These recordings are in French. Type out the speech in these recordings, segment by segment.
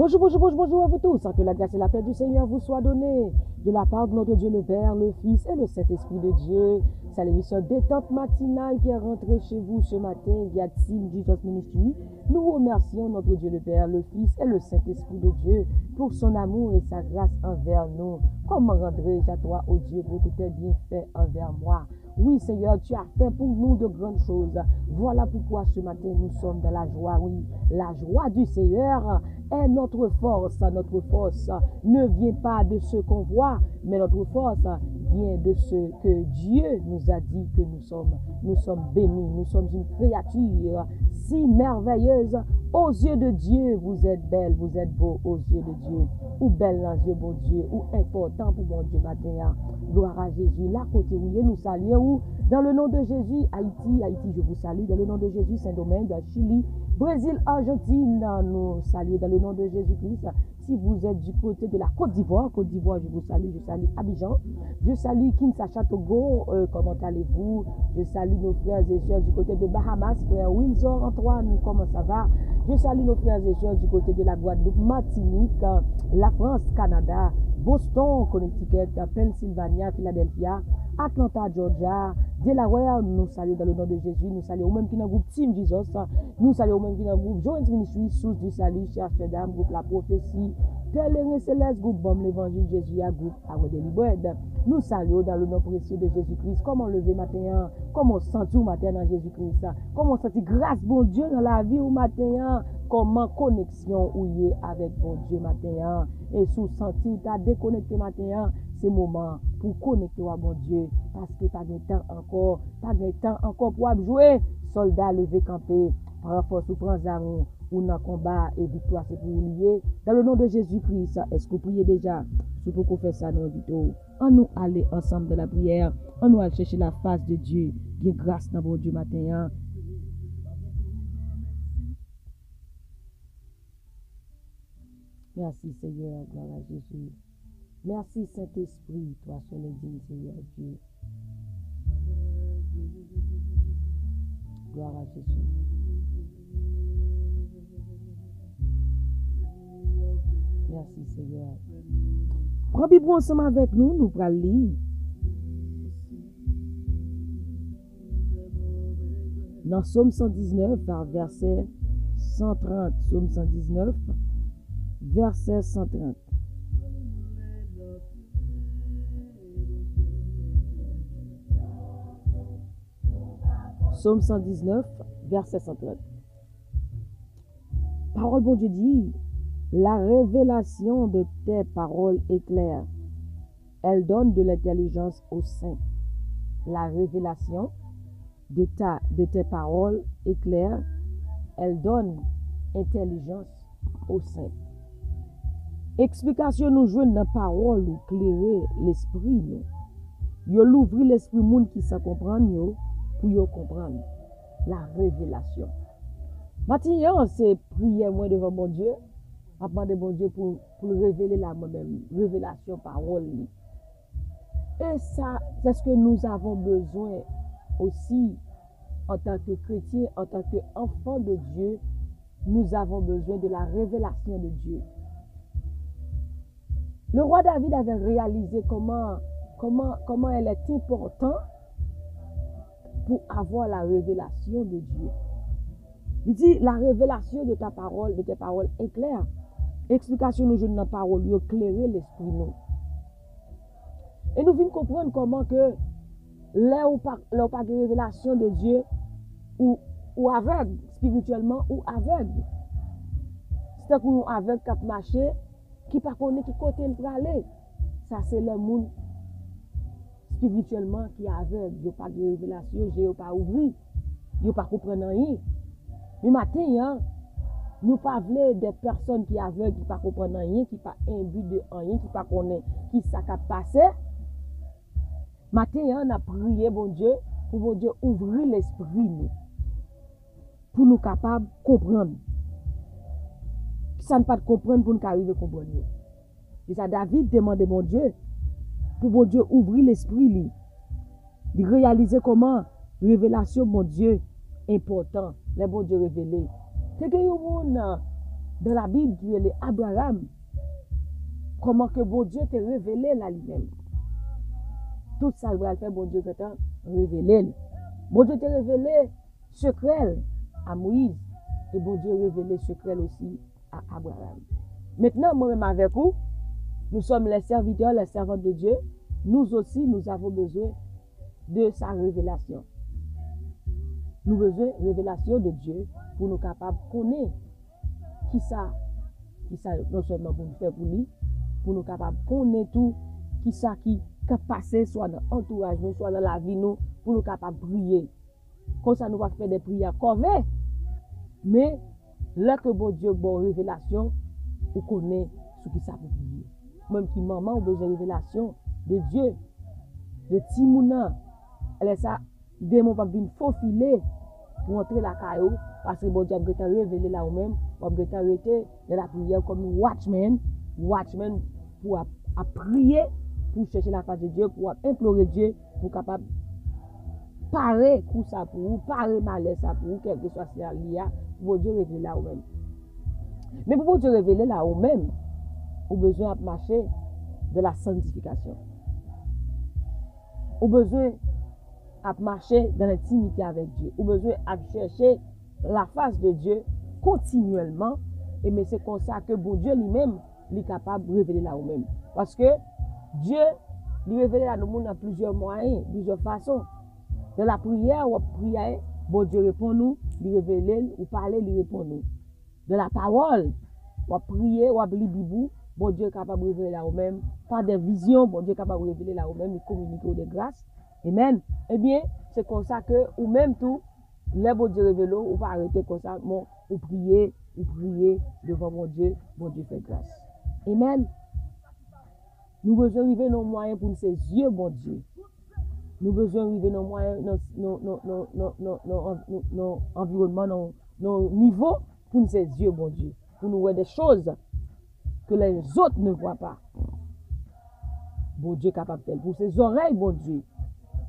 Bonjour à vous tous. Que la grâce et la paix du Seigneur vous soient données de la part de notre Dieu le Père, le Fils et le Saint-Esprit de Dieu. C'est l'émission Détente matinale qui est rentrée chez vous ce matin via Team Jesus Ministry. Nous remercions notre Dieu le Père, le Fils et le Saint-Esprit de Dieu pour son amour et sa grâce envers nous. Comment rendrai-je à toi, ô Dieu, pour tous tes bienfaits envers moi? Oui, Seigneur, tu as fait pour nous de grandes choses. Voilà pourquoi ce matin nous sommes dans la joie. Oui, la joie du Seigneur est notre force. Notre force ne vient pas de ce qu'on voit, mais notre force vient de ce que Dieu nous a dit que nous sommes. Nous sommes bénis, nous sommes une créature si merveilleuse. Aux yeux de Dieu, vous êtes belle, vous êtes beau aux yeux de Dieu. Ou belle dans les yeux, bon Dieu, ou important pour mon Dieu matin. Gloire à Jésus. Là, côté où nous saluons, dans le nom de Jésus, Haïti, je vous salue. Dans le nom de Jésus, Saint-Domingue, Chili, Brésil, Argentine, nous saluons dans le nom de Jésus-Christ. Si vous êtes du côté de la Côte d'Ivoire, je vous salue, je salue Abidjan, je salue Kinshasa, Togo, comment allez-vous? Je salue nos frères et sœurs du côté de Bahamas, frère Windsor, Antoine, comment ça va? Je salue nos frères et sœurs du côté de la Guadeloupe, Martinique, la France, Canada, Boston, Connecticut, Pennsylvania, Philadelphia, Atlanta, Georgia, Delaware, nous saluons dans le nom de Jésus, nous saluons au même qui dans le groupe Team Jesus, nous saluons au même qui dans le groupe Joint Ministry, Source du Salut, Cherche d'âme, groupe La Prophétie, Pèlerin Céleste, groupe Baume l'Évangile Jésus, groupe Arrêt de Libred. Nous saluons dans le nom précieux de Jésus-Christ. Comment lever matin, comment sentir matin dans Jésus-Christ, comment sentir grâce bon Dieu dans la vie au matin, comment connexion ou y est avec bon Dieu matin, et sous sentir ou t'as déconnecté matin, c'est moment pour connecter à bon Dieu, parce que pas de temps encore pour jouer, soldat levé campé, prends force ou prends armes, ou dans combat et victoire c'est pour vous lier. Dans le nom de Jésus-Christ, est-ce que vous priez déjà? C'est pour qu'on fait ça dans vidéo. On nous aller ensemble dans la prière, on nous aller chercher la face de Dieu, qui grâce dans bon Dieu matin. Merci Seigneur, gloire à Jésus. Merci Saint-Esprit, toi seul et digne Seigneur Dieu. Gloire à Jésus. Merci Seigneur. Prends Bible ensemble avec nous, nous allons lire. Dans Psaume 119, verset 130. Psaume 119, verset 130. Psaume 119, verset 130. Parole bon Dieu dit, la révélation de tes paroles est claire. Elle donne de l'intelligence aux saints. La révélation de tes paroles est claire. Elle donne intelligence aux saints. Explication nous jouons dans parole ou clairer l'esprit nous. Yo l'ouvrir l'esprit moun qui sa comprendre yo pour yo comprendre la révélation. Maintenant, c'est prier moi devant mon Dieu, à demander mon Dieu pour révéler la moi-même, révélation parole. Et ça, c'est ce que nous avons besoin aussi en tant que chrétiens, en tant qu'enfants de Dieu, nous avons besoin de la révélation de Dieu. Le roi David avait réalisé comment elle est importante pour avoir la révélation de Dieu. Il dit, la révélation de tes paroles est claire. Explication nous jeunes dans la parole, il éclairer l'esprit nous. Et nous venons comprendre comment que là où pas de révélation de Dieu, ou aveugle, spirituellement, ou aveugle. C'est que nous aveugle qui marché, qui ne connaît qui côté il peut aller. Ça, c'est le monde spirituellement qui est aveugle. Il n'y a pas de révélation, il n'y a pas ouvert, il n'y a pas compris rien. Mais matin, nous ne pas des personnes qui aveugles, qui ne comprennent rien, qui pas imbu de rien, qui ne connaissent qui ça a passé. Matin, on a prié, bon Dieu, pour bon Dieu ouvrir l'esprit nous, pour nous capables de comprendre. Ça ne pas de comprendre pour nous arriver à comprendre. Et ça, David demandait bon Dieu, pour bon Dieu ouvrir l'esprit, de réaliser comment révélation, mon Dieu, important, les bon Dieu révélé. C'est que les gens dans la Bible qui est Abraham, comment que bon Dieu t'a révélé là lui-même. Tout ça, il va faire bon Dieu t'a révélé. Bon Dieu t'a révélé secret à Moïse et bon Dieu révélé secret aussi à Abraham. Maintenant, moi-même avec vous, nous sommes les serviteurs, les servantes de Dieu. Nous aussi, nous avons besoin de sa révélation. Nous avons besoin de révélation de Dieu pour nous capables de connaître qui ça non seulement pour nous faire pour lui, pour nous capables de connaître tout, qui ça qui a passé, soit dans l'entourage, soit dans la vie, nous, pour nous capables de prier. Comme ça, nous va faire des prières corvées. Mais, là que bon Dieu, bonne révélation, on connaît ce qui ça pour prier. Même qui maman a besoin de révélation de Dieu, de Timouna. Elle est ça, démon va venir faufiler pour entrer la caillou, parce que bon Dieu a révélé là ou même, on a arrêté de la prière comme watchman pour à prier, pour chercher la face de Dieu, pour implorer Dieu, pour capable parer coup ça pour vous, parer malheur ça pour vous, quel que soit ce qu'il y a, pour Dieu révéler là ou même. Mais pour Dieu révéler là ou même, on a besoin de marcher de la sanctification. On a besoin de marcher dans l'intimité avec Dieu. On a besoin de chercher la face de Dieu continuellement. Et mais c'est comme ça que bon Dieu lui-même est capable de révéler là ou même. Parce que Dieu lui révèle à nous dans plusieurs moyens, plusieurs façons. De la prière, ou prière, bon Dieu répond nous, lui révèle, ou parler, lui répond nous. De la parole, ou prier, ou lire Bible, bon Dieu est capable de révéler là ou même. Par des visions, bon Dieu est capable de révéler là ou même, il communique de grâce. Amen. Eh bien, c'est comme ça que, ou même tout, les bon Dieu révèle, ou va arrêter comme ça, bon, ou prier devant mon Dieu fait grâce. Amen. Nous besoin arriver dans moyen pour ses yeux, bon Dieu. Nous besoin arriver dans moyen, dans environnement, dans niveau pour ses yeux, bon Dieu. Pour nous voir des choses que les autres ne voient pas. Bon Dieu est capable de faire. Pour ses oreilles, bon Dieu.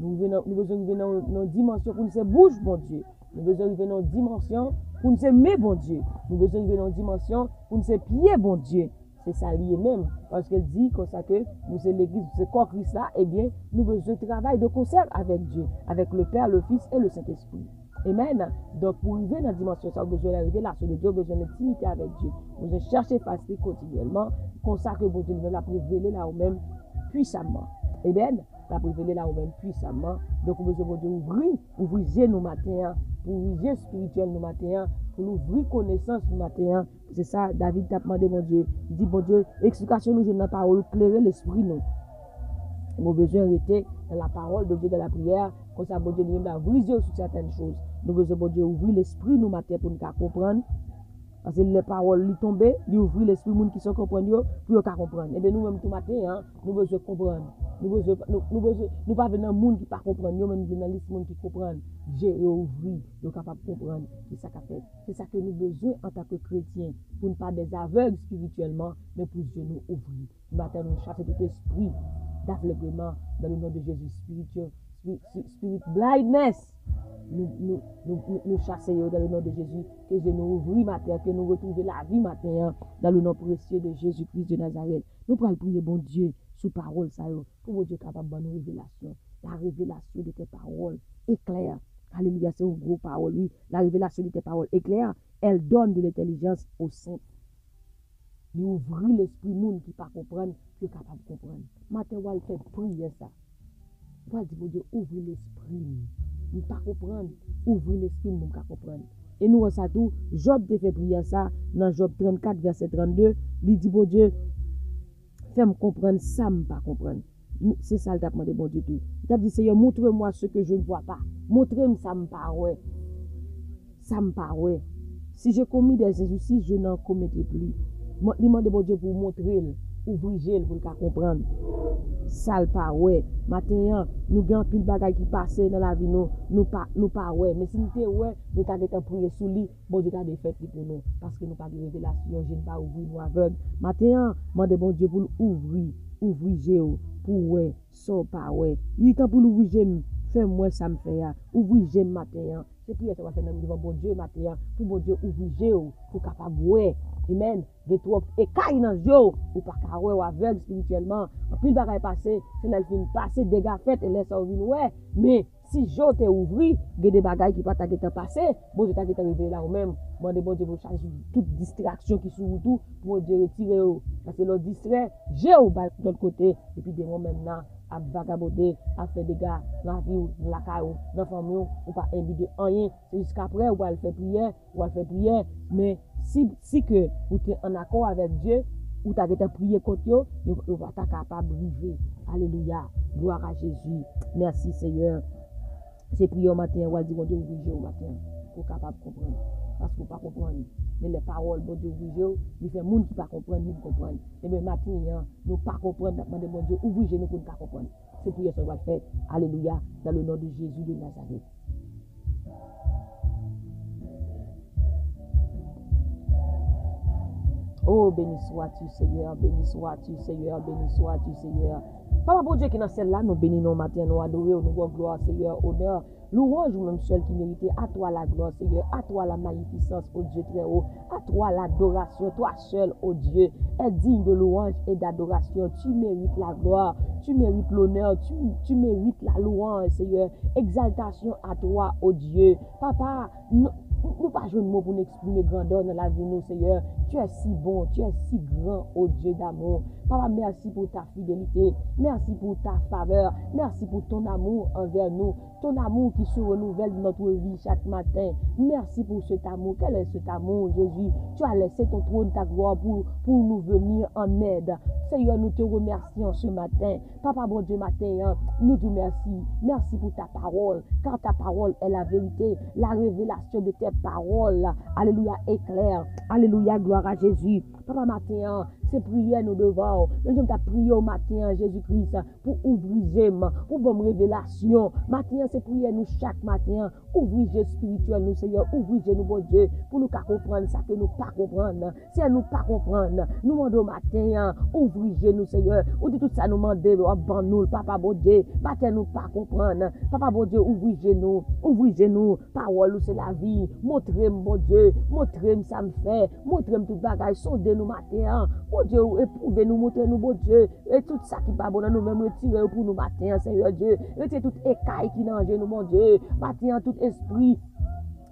Nous besoin arriver dans une dimension pour ses bouches, bon Dieu. Nous besoin arriver dans une dimension pour ses mains, bon Dieu. Nous besoin arriver dans une dimension pour ses pieds, bon Dieu. C'est ça lié même. Parce qu'elle dit comme ça que nous sommes l'église, c'est corps Christ là, eh bien, nous besoin de travail de concert avec Dieu, avec le Père, le Fils et le Saint-Esprit. Amen. Donc, pour arriver dans la dimension, ça, vous besoin de la révélation de Dieu, vous besoin d'intimité avec Dieu. Vous besoin de chercher facile continuellement, comme ça que vous devez la révéler là ou même puissamment. Amen. La révéler là ou même puissamment. Donc, vous besoin d'ouvrir nos matins, pour ouvrir spirituel nos matins, pour nous ouvrir connaissance nos matins. C'est ça, David t'a demandé, mon Dieu. Il dit, bon Dieu, explication nous, je n'ai pas éclairer l'esprit, nous. Nous besoin d'arrêter dans la parole de Dieu, dans la prière, comme ça, bon Dieu, nous avons brisé sur certaines choses. Nous besoin, bon Dieu, ouvrir l'esprit nous matin pour nous comprendre. Parce que les paroles lui tombent, lui ouvrir l'esprit, les gens qui sont comprendre, pour qu'ils comprennent. Et bien, nous-mêmes, tout matin, hein, nous besoin comprendre. Nous pas venir dans le monde qui ne comprend pas, nous venons dans le monde qui comprend. J'ai ouvert, nous sommes capables de comprendre ce ça qu'a fait. C'est ça que nous avons besoin en tant que chrétiens, pour ne pas des aveugles spirituellement, mais pour Dieu nous ouvrir. Matin, nous cherchons tout esprit d'aveuglement dans le nom de Jésus, spirit blindness. Nous chassons dans le nom de Jésus, que Dieu nous ouvre matin, que nous retrouvions la vie matin, dans le nom précieux de Jésus-Christ de Nazareth. Nous pourrons prier, bon Dieu, sous parole, ça, pour mon Dieu capable de nous révélation. La révélation de tes paroles éclaire. Alléluia, c'est une grosse parole, oui. La révélation de tes paroles éclaire, elle donne de l'intelligence aux saints. Nous ouvrir l'esprit monde qui ne peut pas comprendre, qui est capable de comprendre. Matin, on va faire prier ça. On va dire, mon Dieu, ouvre l'esprit. Nous ne pas comprendre, ouvrir l'esprit, nous ne pas comprendre. Et nous, ça tout, Job te fait prier ça, dans Job 34, verset 32, il dit, bon Dieu, fais-moi comprendre ça, je ne pas comprendre. C'est ça le t'a demandé, bon Dieu, tout. Il a dit, Seigneur, montre-moi ce que je ne vois pas. Montrez-moi ça, me pas ouais. Ça me pas ouais. Si j'ai commis des injustices, je n'en commettrai plus. Il demande, bon Dieu, pour montrer, ouvrir, pour le comprendre. Ça le pas ouais. Maintenant, nous avons pile bagaille qui passe dans la vie, nous pas ouais. Mais si nous sommes ouais, nous avons prié sous lui, bon Dieu a des fêtes pour nous. Parce que nous pas de révélation, je ne pas ouvrir nous aveugles. Maintenant, demande bon Dieu pour ouvrir Jéo, pour ouais, sans pas ouais. Il est temps pour l'ouvrir, fais-moi ça me fait, ouvrir matin, C'est prière ça va faire devant bon Dieu matin pour bon Dieu ouvrir pour capable ouais. Amen. Des trop écailles dans yo ou pas carré ou aveugle spirituellement. En pile bagaille passé, c'est là le fin passer dégâts fait et laisse ça venir ouais. Mais si jo te ouvri, des bagailles qui pas ta gete passé, bon Dieu t'a gete réveillé là ou même. Bon Dieu pour changer toute distraction qui sous tout pour Dieu retirer parce que le distrait, j'ai au bas de l'autre côté et puis des moments maintenant à vagabonder, à faire des gars dans la vie, dans la caille, dans la famille, ou pas imbu de rien. C'est jusqu'après, ou va le faire prière, mais si que vous êtes en accord avec Dieu, ou tu as prié contre eux, vous va être capable de vivre. Alléluia. Gloire à Jésus. Merci Seigneur. C'est prier au matin, ou dire, bon Dieu, ouvrir au matin, pour capable de comprendre. Parce qu'on ne peut pas comprendre. Mais les paroles, bon Dieu, ouvrir, il fait monde qui ne peut pas comprendre, nous comprendre. Et bien, matin, nous ne pas comprendre, nous bon Dieu, ouvrir nous pour nous comprendre. C'est prier ça va faire. Alléluia. Dans le nom de Jésus de Nazareth. Oh, béni sois-tu, Seigneur, béni sois-tu, Seigneur, béni sois-tu, Seigneur. Papa, bon Dieu, qui est dans celle-là, nous bénissons matin, nous adorons, nous avons gloire, Seigneur, honneur. Louange ou même seul qui méritait, à toi la gloire, Seigneur, à toi la magnificence, ô Dieu très haut, à toi l'adoration, toi seul, ô Dieu, est digne de louange et d'adoration. Tu mérites la gloire, tu mérites l'honneur, tu mérites la louange, Seigneur. Exaltation à toi, ô Dieu. Papa, nous pas jouer de mots pour nous exprimer grandeur dans la vie, nous, Seigneur. Tu es si bon, tu es si grand, ô Dieu d'amour. Papa, merci pour ta fidélité, merci pour ta faveur, merci pour ton amour envers nous, ton amour qui se renouvelle dans notre vie chaque matin. Merci pour cet amour. Quel est cet amour, Jésus? Tu as laissé ton trône, ta gloire pour nous venir en aide. Seigneur, nous te remercions ce matin. Papa, bon Dieu, matin, nous te remercions. Merci pour ta parole, car ta parole est la vérité, la révélation de tes paroles. Alléluia, éclair. Alléluia, gloire à Jésus. Papa, matin, c'est prière nous devons. Nous sommes à prier au matin, Jésus-Christ, pour ouvrir, pour bonne révélation. Matin, c'est prière nous chaque matin. Ouvrir spirituel nous, Seigneur. Ouvrir nous, bon Dieu, pour nous comprendre ça que nous pas comprendre. Si nous pas comprendre, nous demandons matin, ouvrir nous, Seigneur. Ou dit tout ça, nous demandons, ban nous, Papa, bon Dieu. Matin, nous pas comprendre. Papa, bon Dieu, ouvrir nous. Parole, c'est la vie. Montrez-moi, bon Dieu. Montrez-moi ça me fait. Montrez-moi tout bagage. Sondez-nous matin. Bon Dieu, éprouvez-nous, montrez-nous, bon Dieu. Et tout ça qui pas bon, nous-mêmes, retirez pour nous matin, Seigneur Dieu. Retirez toute écaille qui n'en nous, mon Dieu. Matin, tout esprit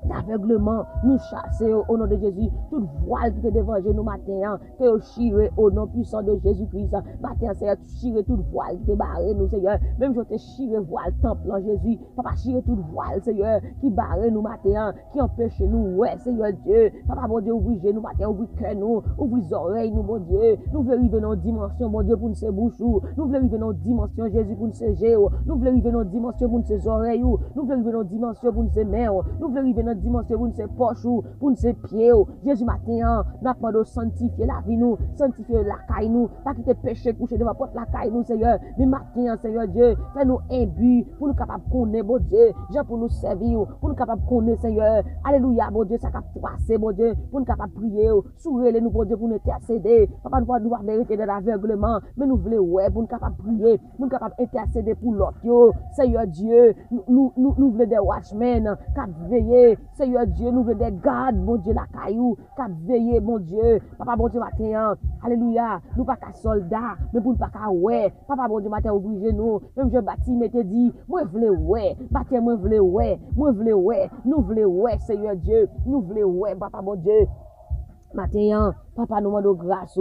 d'aveuglement, nous chasser au nom de Jésus, toute voile qui te devant nous matin, que chire au nom puissant de Jésus-Christ. Matin, Seigneur, tu chire toute voile qui te barre nous, Seigneur. Même je te chire voile temple en Jésus. Papa, chire toute voile, Seigneur, qui barre nous matin, qui empêche nous, ouais, Seigneur Dieu. Papa, bon Dieu, ouvrir nous matin, ouvrir cœur nous, ouvrir oreilles nous, bon Dieu. Nous voulons arriver dans dimension, bon Dieu, pour nous se bouche. Nous voulons arriver dans dimension, Jésus, pour nous se géo. Nous voulons arriver dans dimension, pour nous se oreilles. Nous voulons arriver dans dimension, pour nous se mains. Nous voulons arriver dans dimension pour nous se poche pour nous se pied. Jésus matin, nous demandons sanctifier la vie nous, sanctifier la caille nous, pas quitter péché coucher devant porte la caille nous, Seigneur. Mais matin, Seigneur Dieu, fais-nous imbu pour nous capables de connaître, bon Dieu, Jean pour nous servir, pour nous capables de connaître, Seigneur. Alléluia, bon Dieu, ça capable passer, bon Dieu, pour nous capables de prier, sourire nous, bon Dieu, pour nous intercéder. Papa, nous pas nous vérité de l'aveuglement, mais nous voulons, ouais, pour nous capables de prier, pour nous capables d'intercéder pour l'autre, Seigneur Dieu, nous voulons des watchmen, qui veillent, Seigneur Dieu, nous voulons des gardes, mon Dieu, la caillou, qui veillent, mon Dieu, Papa, bon Dieu, matin, alléluia, nous pas qu'à soldats, mais pour nous pas qu'à ouais, Papa, bon Dieu, matin, ouvrez nous, même je bâtis, mais te dit, moi, je voulais ouais, matin, moi, je voulais ouais, nous voulons ouais, Seigneur Dieu, nous voulons ouais, Papa, bon Dieu, matin, Papa, nous demandons grâce,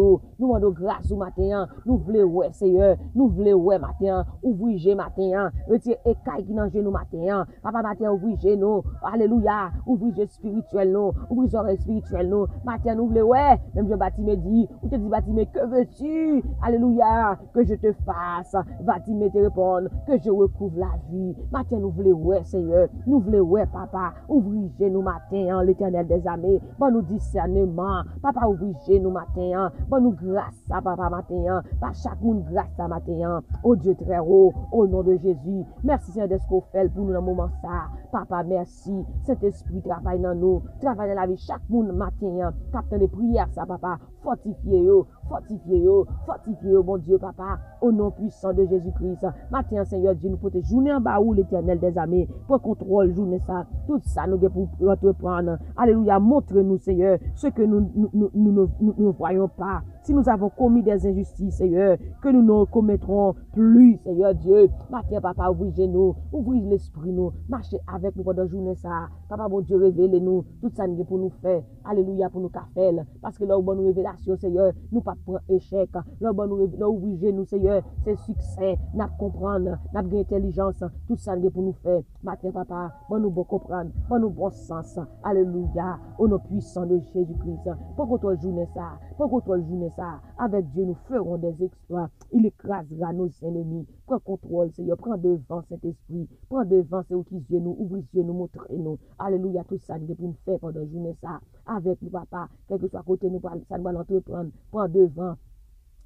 matin, nous voulons ouais, Seigneur, nous voulons ouais, matin, ouvrez matin, retirez écaille qui dans nous matin, Papa, matin, ouvrez nous, alléluia, ouvrez spirituel nous, ouvrez oreilles spirituelles nous, matin, nous voulons ouais, même je bâtis me dit, ou te dit bâtis mais que veux-tu, alléluia, que je te fasse, bâtis me te répondre, que je recouvre la vie, matin, nous voulons ouais, Seigneur, nous voulons ouais, Papa, ouvrez nous matin, l'Éternel des armées, bon nous discernement, Papa, ouvrez nous matin, bon nous grâce à Papa matin, par chaque monde grâce à matin, oh Dieu très haut, au nom de Jésus, merci Seigneur de ce qu'on fait pour nous dans le moment ça, Papa merci, cet esprit travaille dans nous, travaille dans la vie chaque monde matin, capte les prières ça Papa, fortifiez, bon Dieu, papa, au nom puissant de Jésus-Christ. Matin, Seigneur Dieu, nous pouvons journée en bas où l'Éternel des armées, pour contrôle, journée ça, tout ça, nous devons pour entreprendre. Alléluia, montre-nous, Seigneur, ce que nous ne voyons pas. Si nous avons commis des injustices, Seigneur, que nous ne commettrons plus, Seigneur Dieu. Matin, papa, ouvrez nous, ouvrez l'esprit nous, marchez avec nous pendant la journée ça. Papa, bon Dieu, révélez-nous tout ça nous pour nous faire. Alléluia, pour nous faire. Parce que là où bonne révélation, Seigneur, nous pas prendre échec. Là où ouvrez nous, Seigneur, c'est succès. Nous comprendre, nous avons intelligence, tout ça nous pour nous faire. Matin, papa, bon nous bon comprendre, bon nous bon sens. Alléluia, au nom puissant de Jésus-Christ. Pour qu'on journée ça, pour qu'on journée ça, avec Dieu, nous ferons des exploits. Il écrasera nos ennemis. Prends contrôle, Seigneur. Prends devant cet esprit. Prends devant ce qui Dieu nous, ouvre Dieu nous, montre-nous. Alléluia, tout ça, nous pour nous faire pendant la journée ça. Avec nous, papa, quel que soit côté nous, ça nous va l'entreprendre. Prends devant.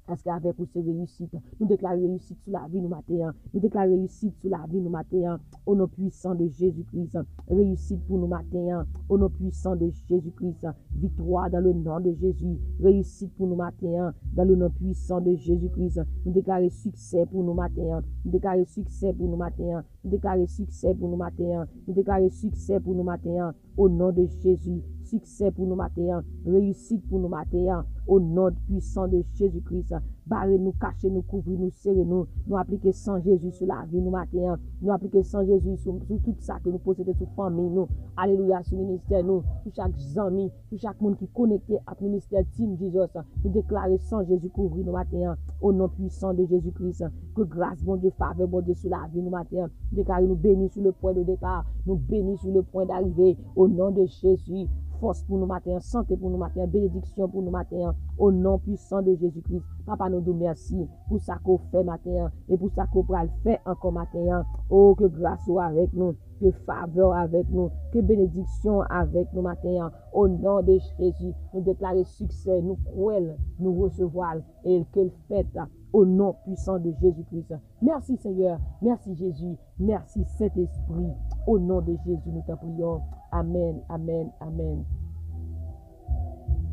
Parce qu'avec vous, c'est réussite. Nous déclarons réussite sur la vie, nous matin. Nous déclarons réussite sur la vie, nous matin. Au nom puissant de Jésus-Christ. Réussite pour nous matin. Au nom puissant de Jésus-Christ. Victoire dans le nom de Jésus. Réussite pour nous matin. Dans le nom puissant de Jésus-Christ. Nous déclarons succès pour nous matin. Nous déclarons succès pour nous matin. Nous déclarons succès pour nous matin. Nous déclarons succès pour nous matin. Au nom de Jésus. Succès pour nous matin. Réussite pour nous matin. Au nom puissant de Jésus-Christ. Barrez-nous, cachez-nous, couvrez-nous, serrez-nous. Nous appliquons sans Jésus sur la vie, nous matin. Nous appliquons sans Jésus sur tout ça que nous possédons, sur famille, nous. Alléluia, sur le ministère, nous. Sur chaque ami, sur chaque monde qui est connecté à le ministère Team Jesus. Nous déclarons sans Jésus couvrir nous matin. Au nom puissant de Jésus-Christ. Que grâce, bon Dieu, faveur, bon Dieu, sur la vie, nous matin. Nous déclarons nous bénis sur le point de départ. Nous bénis sur le point d'arrivée. Au nom de Jésus. Force pour nous matin, santé pour nous matin, bénédiction pour nous matin, au nom puissant de Jésus-Christ. Papa, nous nous merci pour ça qu'on fait matin et pour ça qu'on va le faire encore matin. Oh, que grâce soit avec nous, que faveur avec nous, que bénédiction avec nous matin. Au nom de Jésus, nous déclarer succès, nous croyons, nous recevoir et que le fait au nom puissant de Jésus-Christ. Merci Seigneur, merci Jésus, merci Saint-Esprit. Au nom de Jésus, nous t'en prions. Amen, amen, amen.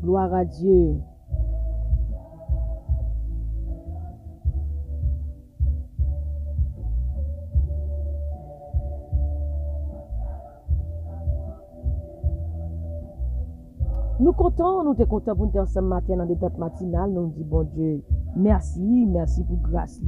Gloire à Dieu. Nous comptons, nous te comptons pour nous ensemble matin dans des tentes matinales. Nous disons, bon Dieu, merci, merci pour grâce,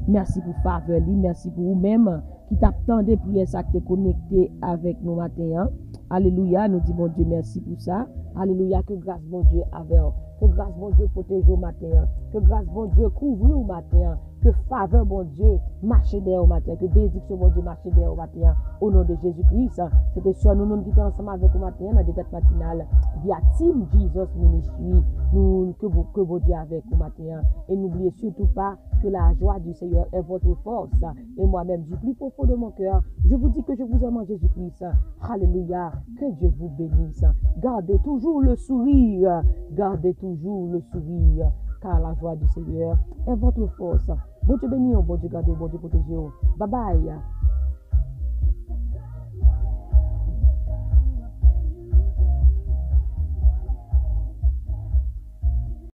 merci pour faveur, merci pour vous-même qui t'attend des prières, ça qui t'est connecté avec nous matin. Alléluia, nous disons, bon Dieu, merci pour ça. Alléluia, que grâce, bon Dieu, avec vous. Que grâce, bon Dieu, protège au matin. Que grâce, bon Dieu, couvre au matin. Que faveur, bon Dieu, marche derrière au matin. Que bénédiction, bon Dieu, marche derrière au matin. Au nom de Jésus-Christ. C'était sur nous qui sommes ensemble avec au matin dans des têtes matinales via Team Jesus Ministry. Que bon Dieu avec au matin. Et n'oubliez surtout pas que la joie du Seigneur est votre force. Et moi-même, du plus profond de mon cœur, je vous dis que je vous aime en Jésus-Christ. Alléluia. Que Dieu vous bénisse. Gardez toujours le sourire. Gardez toujours le sourire. Car la joie du Seigneur est votre force. Bon Dieu béni, bon Dieu gardez, bon Dieu protégez. Bye bye.